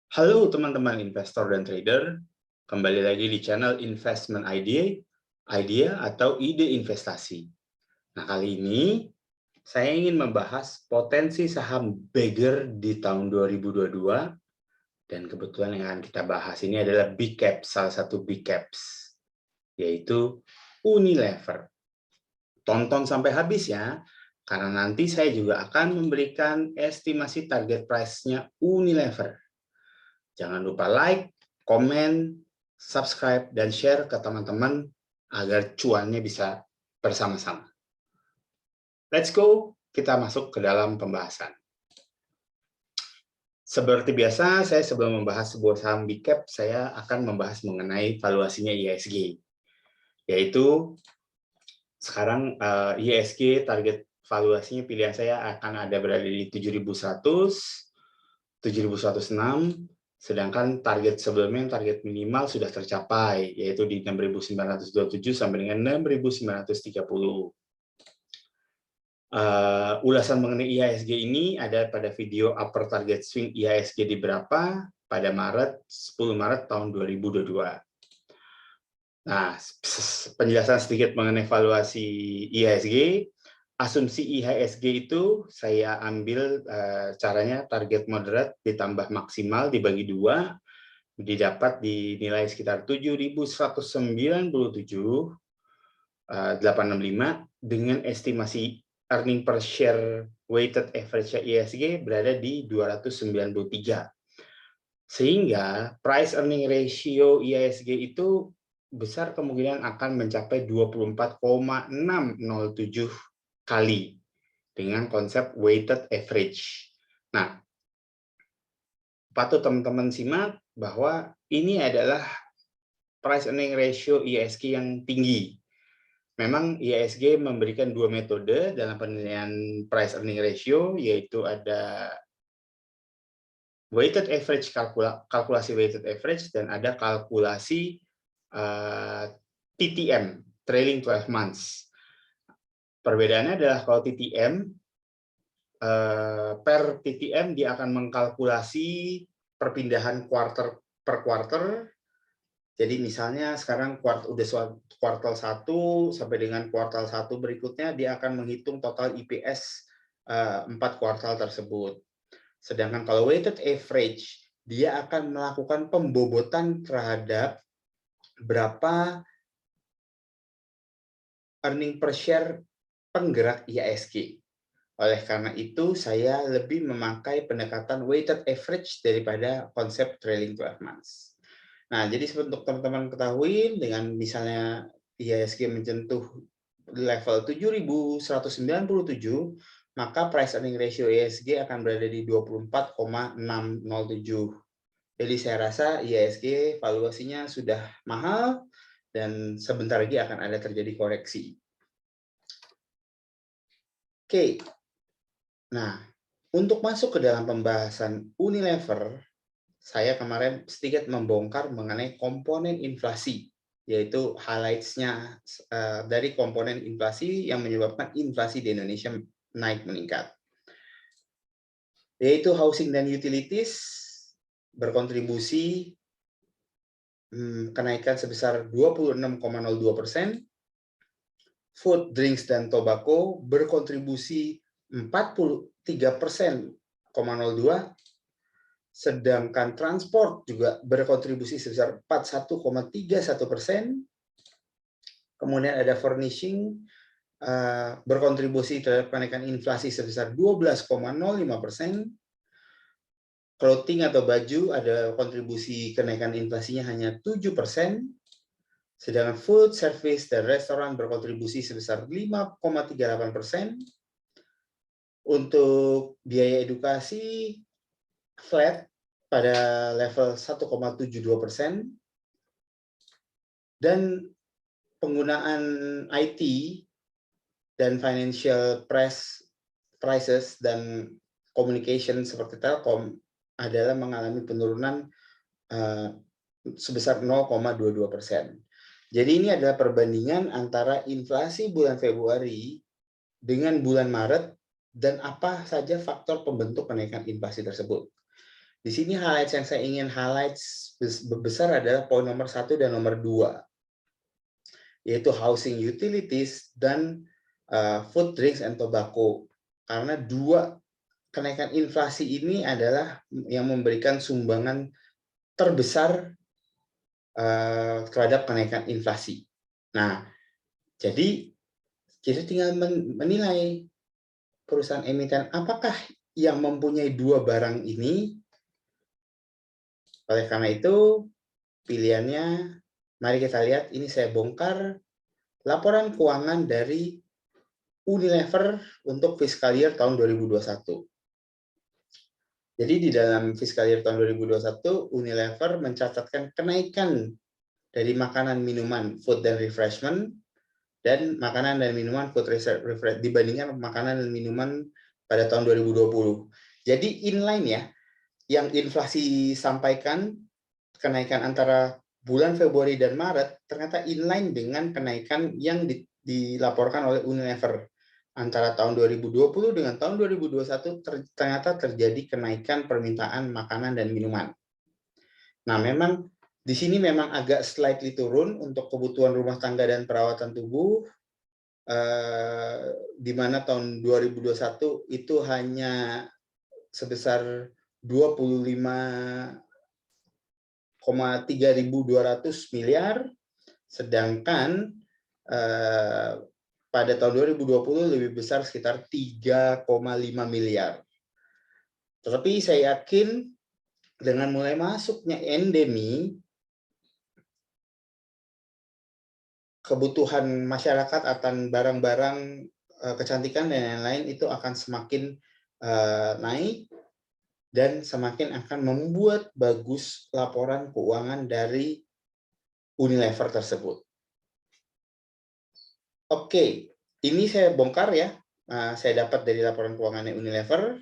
Halo teman-teman investor dan trader, kembali lagi di channel Investment Idea atau ide investasi. Nah, kali ini saya ingin membahas potensi saham beggar di tahun 2022, dan kebetulan yang akan kita bahas ini adalah big cap, salah satu big caps, yaitu Unilever. Tonton sampai habis ya, karena nanti saya juga akan memberikan estimasi target price-nya Unilever. Jangan lupa like, komen, subscribe, dan share ke teman-teman agar cuannya bisa bersama-sama. Let's go, kita masuk ke dalam pembahasan. Seperti biasa, saya sebelum membahas sebuah saham big cap, saya akan membahas mengenai valuasinya IHSG. Yaitu, sekarang IHSG target valuasinya pilihan saya akan ada berada di 7.100, 7.106, sedangkan target sebelumnya, target minimal sudah tercapai, yaitu di 6.927 sampai dengan 6.930. Ulasan mengenai IHSG ini ada pada video upper target swing IHSG di berapa pada 10 Maret tahun 2022. Nah, penjelasan sedikit mengenai valuasi IHSG. Asumsi IHSG itu saya ambil caranya target moderat ditambah maksimal dibagi 2, didapat di nilai sekitar 7.197,865 dengan estimasi earning per share weighted average IHSG berada di 293. Sehingga price earning ratio IHSG itu besar kemungkinan akan mencapai 24,607 kali dengan konsep weighted average. Nah, patut teman-teman simak bahwa ini adalah price earning ratio IHSG yang tinggi. Memang IHSG memberikan dua metode dalam penilaian price earning ratio, yaitu ada weighted average, kalkulasi weighted average, dan ada kalkulasi TTM, trailing 12 months. Perbedaannya adalah kalau TTM, per TTM dia akan mengkalkulasi perpindahan quarter per quarter. Jadi misalnya sekarang udah kuartal 1 sampai dengan kuartal 1 berikutnya, dia akan menghitung total IPS 4 kuartal tersebut. Sedangkan kalau weighted average, dia akan melakukan pembobotan terhadap berapa earning per share penggerak IHSG. Oleh karena itu, saya lebih memakai pendekatan weighted average daripada konsep trailing 12 months. Nah, jadi untuk teman-teman ketahui, dengan misalnya IHSG menyentuh level 7.197, maka price earning ratio IHSG akan berada di 24,607. Jadi saya rasa IHSG valuasinya sudah mahal dan sebentar lagi akan ada terjadi koreksi. Oke. Nah, untuk masuk ke dalam pembahasan Unilever, saya kemarin sedikit membongkar mengenai komponen inflasi, yaitu highlights-nya dari komponen inflasi yang menyebabkan inflasi di Indonesia naik meningkat. Yaitu housing dan utilities berkontribusi kenaikan sebesar 26,02%, food, drinks, dan tobacco berkontribusi 43,02%, sedangkan transport juga berkontribusi sebesar 41,31%. Kemudian ada furnishing berkontribusi terhadap kenaikan inflasi sebesar 12,05%. Clothing atau baju ada kontribusi kenaikan inflasinya hanya 7%. Sedangkan food, service, dan restoran berkontribusi sebesar 5,38%. Untuk biaya edukasi flat pada level 1,72%, dan penggunaan IT dan financial prices dan communication seperti Telkom adalah mengalami penurunan sebesar 0,22%. Jadi ini adalah perbandingan antara inflasi bulan Februari dengan bulan Maret dan apa saja faktor pembentuk kenaikan inflasi tersebut. Di sini highlights yang saya ingin highlights besar adalah poin nomor 1 dan nomor 2, yaitu housing utilities dan food, drinks, and tobacco. Karena dua kenaikan inflasi ini adalah yang memberikan sumbangan terbesar terhadap kenaikan inflasi. Nah, jadi kita tinggal menilai perusahaan emiten apakah yang mempunyai dua barang ini. Oleh karena itu, pilihannya, mari kita lihat, ini saya bongkar laporan keuangan dari Unilever untuk fiscal year tahun 2021. Jadi di dalam fiscal year tahun 2021, Unilever mencatatkan kenaikan dari makanan, minuman, food dan refreshment, dan makanan dan minuman food refresh dibandingkan makanan dan minuman pada tahun 2020. Jadi inline ya, yang inflasi sampaikan kenaikan antara bulan Februari dan Maret ternyata inline dengan kenaikan yang dilaporkan oleh Unilever. Antara tahun 2020 dengan tahun 2021 ternyata terjadi kenaikan permintaan makanan dan minuman. Nah, memang di sini memang agak slightly turun untuk kebutuhan rumah tangga dan perawatan tubuh, di mana tahun 2021 itu hanya sebesar 25,3.200 miliar, sedangkan pada tahun 2020 lebih besar sekitar 3,5 miliar. Tetapi saya yakin dengan mulai masuknya endemi, kebutuhan masyarakat akan barang-barang kecantikan dan lain-lain itu akan semakin naik dan semakin akan membuat bagus laporan keuangan dari Unilever tersebut. Oke, ini saya bongkar ya, saya dapat dari laporan keuangannya Unilever.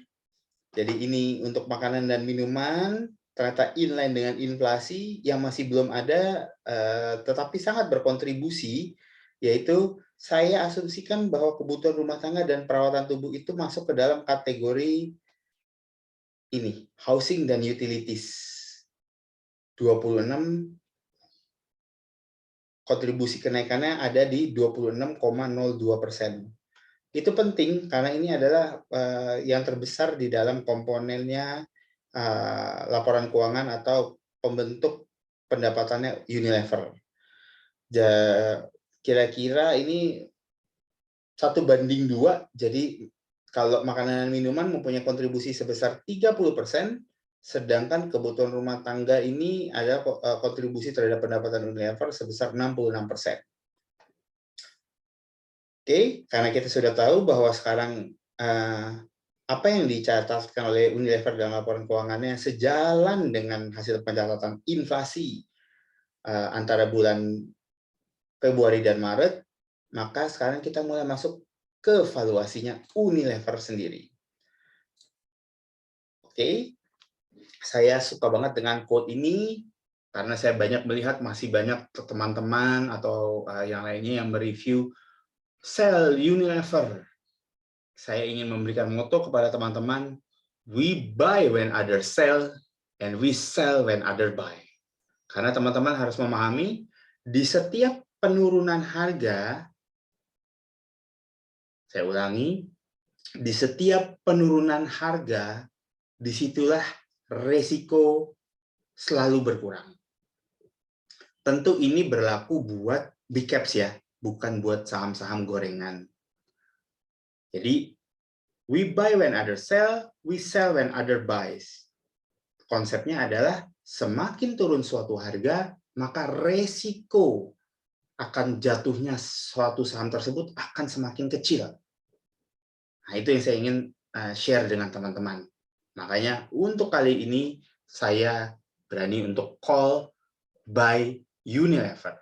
Jadi ini untuk makanan dan minuman, ternyata inline dengan inflasi yang masih belum ada, tetapi sangat berkontribusi, yaitu saya asumsikan bahwa kebutuhan rumah tangga dan perawatan tubuh itu masuk ke dalam kategori ini, housing dan utilities. 26, kontribusi kenaikannya ada di 26,02%. Itu penting karena ini adalah yang terbesar di dalam komponennya laporan keuangan atau pembentuk pendapatannya Unilever. Kira-kira ini 1:2, jadi kalau makanan dan minuman mempunyai kontribusi sebesar 30%, sedangkan kebutuhan rumah tangga ini ada kontribusi terhadap pendapatan Unilever sebesar 66%. Oke, karena kita sudah tahu bahwa sekarang apa yang dicatatkan oleh Unilever dalam laporan keuangannya sejalan dengan hasil pencatatan inflasi antara bulan Februari dan Maret, maka sekarang kita mulai masuk ke valuasinya Unilever sendiri. Oke, saya suka banget dengan quote ini karena saya banyak melihat masih banyak teman-teman atau yang lainnya yang mereview sell Unilever. Saya ingin memberikan moto kepada teman-teman, we buy when others sell, and we sell when others buy. Karena teman-teman harus memahami, di setiap penurunan harga, saya ulangi, di setiap penurunan harga, disitulah resiko selalu berkurang. Tentu ini berlaku buat big caps ya, bukan buat saham-saham gorengan. Jadi, we buy when others sell, we sell when others buys. Konsepnya adalah semakin turun suatu harga, maka resiko akan jatuhnya suatu saham tersebut akan semakin kecil. Nah, itu yang saya ingin share dengan teman-teman. Makanya untuk kali ini saya berani untuk call buy Unilever.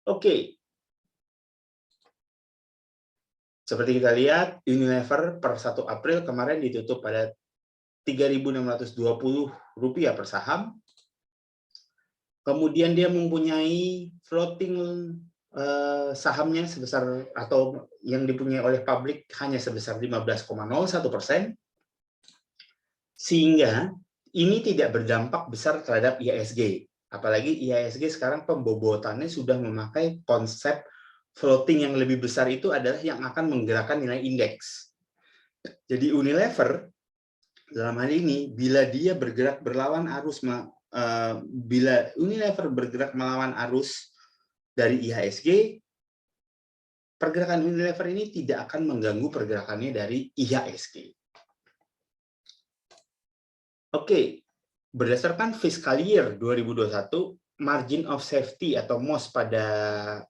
Oke. Seperti kita lihat, Unilever per 1 April kemarin ditutup pada Rp3.620 per saham. Kemudian dia mempunyai floating sahamnya sebesar atau yang dipunyai oleh publik hanya sebesar 15,01%. Sehingga ini tidak berdampak besar terhadap IHSG. Apalagi IHSG sekarang pembobotannya sudah memakai konsep floating yang lebih besar, itu adalah yang akan menggerakkan nilai indeks. Jadi Unilever dalam hal ini, bila dia bergerak berlawan arus, bila Unilever bergerak melawan arus dari IHSG, pergerakan Unilever ini tidak akan mengganggu pergerakannya dari IHSG. Oke, berdasarkan fiscal year 2021, margin of safety atau MOS pada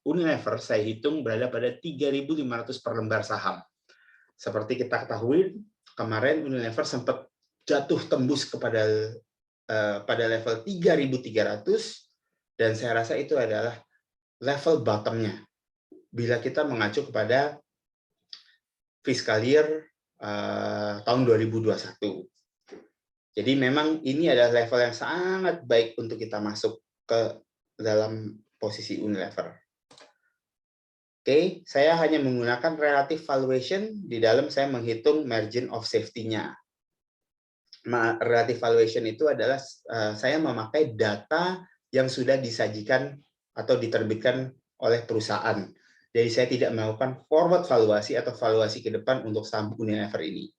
Unilever saya hitung berada pada 3.500 per lembar saham. Seperti kita ketahui, kemarin Unilever sempat jatuh tembus kepada pada level 3.300, dan saya rasa itu adalah level bottomnya bila kita mengacu kepada fiscal year tahun 2021. Jadi memang ini adalah level yang sangat baik untuk kita masuk ke dalam posisi Unilever. Oke, saya hanya menggunakan relative valuation di dalam saya menghitung margin of safety-nya. Relative valuation itu adalah saya memakai data yang sudah disajikan atau diterbitkan oleh perusahaan. Jadi saya tidak melakukan forward valuasi atau valuasi ke depan untuk saham Unilever ini.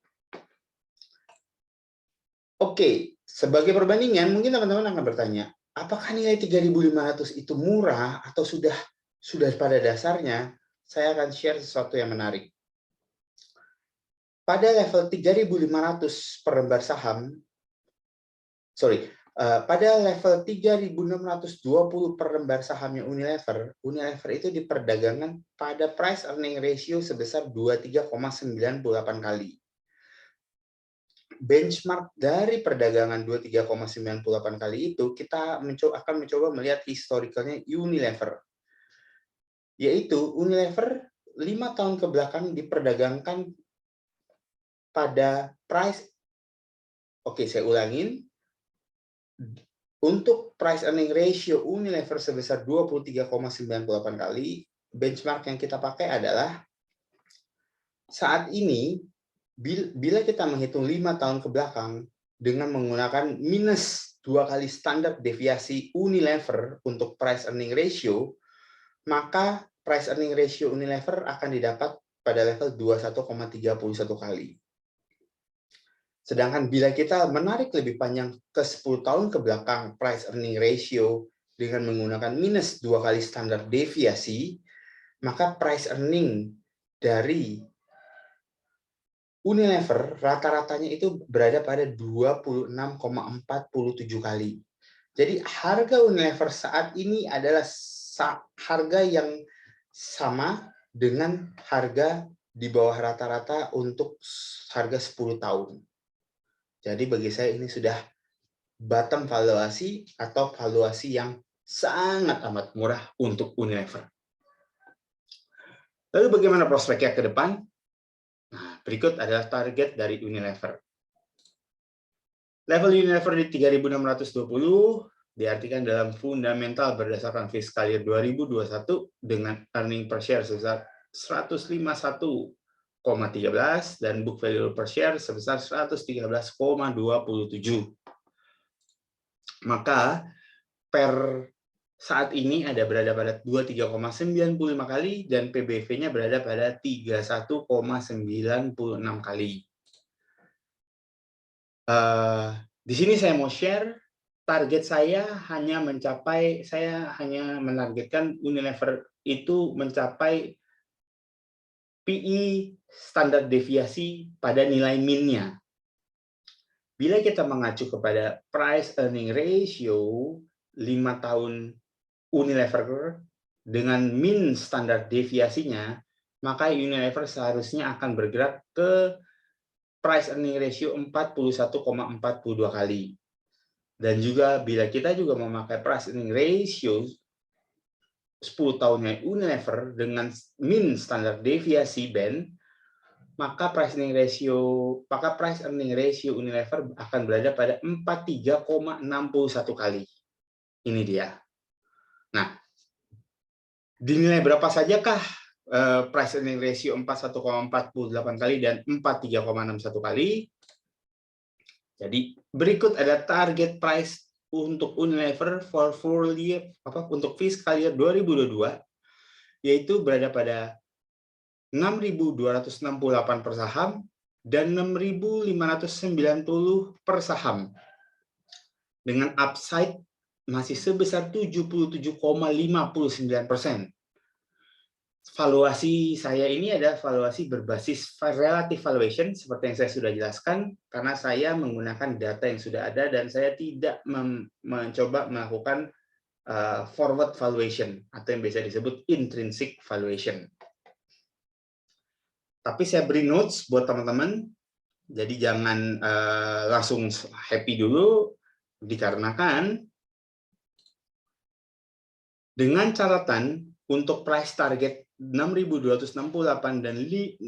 Oke, sebagai perbandingan, mungkin teman-teman akan bertanya, apakah nilai 3.500 itu murah atau sudah pada dasarnya? Saya akan share sesuatu yang menarik. Pada level 3.500 per lembar saham, pada level 3.620 per lembar sahamnya Unilever itu diperdagangkan pada price earning ratio sebesar 23,98 kali. Benchmark dari perdagangan 23,98 kali itu, kita akan mencoba melihat historicalnya Unilever. Yaitu Unilever 5 tahun ke belakang diperdagangkan pada price, oke saya ulangin, untuk price earning ratio Unilever sebesar 23,98 kali, benchmark yang kita pakai adalah saat ini, bila kita menghitung 5 tahun ke belakang dengan menggunakan minus 2 kali standar deviasi Unilever untuk price earning ratio, maka price earning ratio Unilever akan didapat pada level 21,31 kali. Sedangkan bila kita menarik lebih panjang ke 10 tahun ke belakang price earning ratio dengan menggunakan minus 2 kali standar deviasi, maka price earning dari Unilever rata-ratanya itu berada pada 26,47 kali. Jadi harga Unilever saat ini adalah harga yang sama dengan harga di bawah rata-rata untuk harga 10 tahun. Jadi bagi saya ini sudah bottom valuasi atau valuasi yang sangat amat murah untuk Unilever. Lalu bagaimana prospeknya ke depan? Nah, berikut adalah target dari Unilever. Level Unilever di 3.620 diartikan dalam fundamental berdasarkan fiscal year 2021 dengan earning per share sebesar 151,13 dan book value per share sebesar 113,27. Maka per saat ini ada berada pada 23,95 kali dan PBV-nya berada pada 31,96 kali. Di sini saya mau share target saya hanya menargetkan Unilever itu mencapai PE standar deviasi pada nilai min-nya. Bila kita mengacu kepada price earning ratio 5 tahun Unilever dengan min standar deviasinya, maka Unilever seharusnya akan bergerak ke price earning ratio 41,42 kali. Dan juga bila kita juga memakai price earning ratio 10 tahunnya Unilever dengan min standar deviasi band, maka price earning ratio Unilever akan berada pada 43,61 kali. Ini dia. Nah, dinilai berapa sajakah price earning ratio 41,48 kali dan 43,61 kali? Jadi berikut ada target price untuk Unilever for full year untuk fiscal year 2022, yaitu berada pada 6.268 per saham dan 6.590 per saham, dengan upside masih sebesar 77,59%. Valuasi saya ini adalah valuasi berbasis relative valuation, seperti yang saya sudah jelaskan, karena saya menggunakan data yang sudah ada dan saya tidak mencoba melakukan forward valuation atau yang biasa disebut intrinsic valuation. Tapi saya beri notes buat teman-teman, jadi jangan langsung happy dulu, dikarenakan dengan catatan untuk price target 6.268 dan 6.590,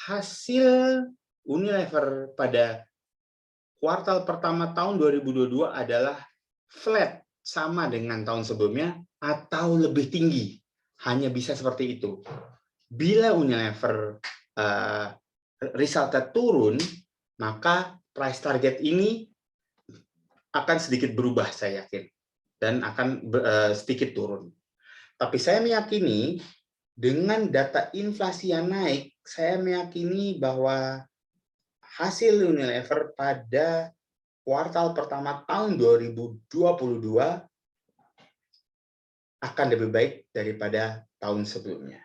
hasil Unilever pada kuartal pertama tahun 2022 adalah flat sama dengan tahun sebelumnya atau lebih tinggi. Hanya bisa seperti itu. Bila Unilever resultnya turun, maka price target ini akan sedikit berubah, saya yakin, dan akan sedikit turun. Tapi saya meyakini dengan data inflasi yang naik, saya meyakini bahwa hasil Unilever pada kuartal pertama tahun 2022 akan lebih baik daripada tahun sebelumnya.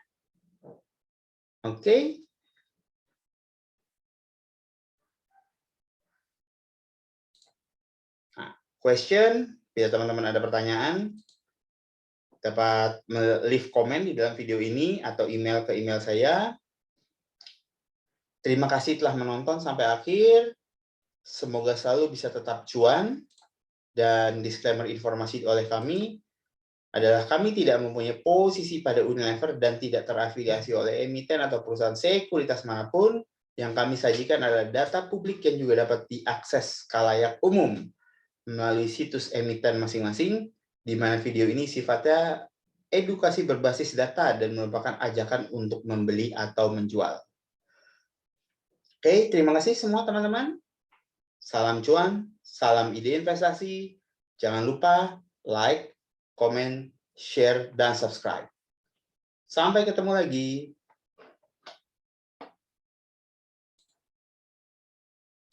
Oke. Nah, question, bila teman-teman ada pertanyaan, dapat leave comment di dalam video ini atau email ke email saya. Terima kasih telah menonton sampai akhir. Semoga selalu bisa tetap cuan. Dan disclaimer informasi oleh kami adalah kami tidak mempunyai posisi pada Unilever dan tidak terafiliasi oleh emiten atau perusahaan sekuritas manapun. Yang kami sajikan adalah data publik yang juga dapat diakses khalayak umum melalui situs emiten masing-masing, di mana video ini sifatnya edukasi berbasis data dan merupakan ajakan untuk membeli atau menjual. Oke, terima kasih semua teman-teman. Salam cuan, salam ide investasi. Jangan lupa like, komen, share, dan subscribe. Sampai ketemu lagi.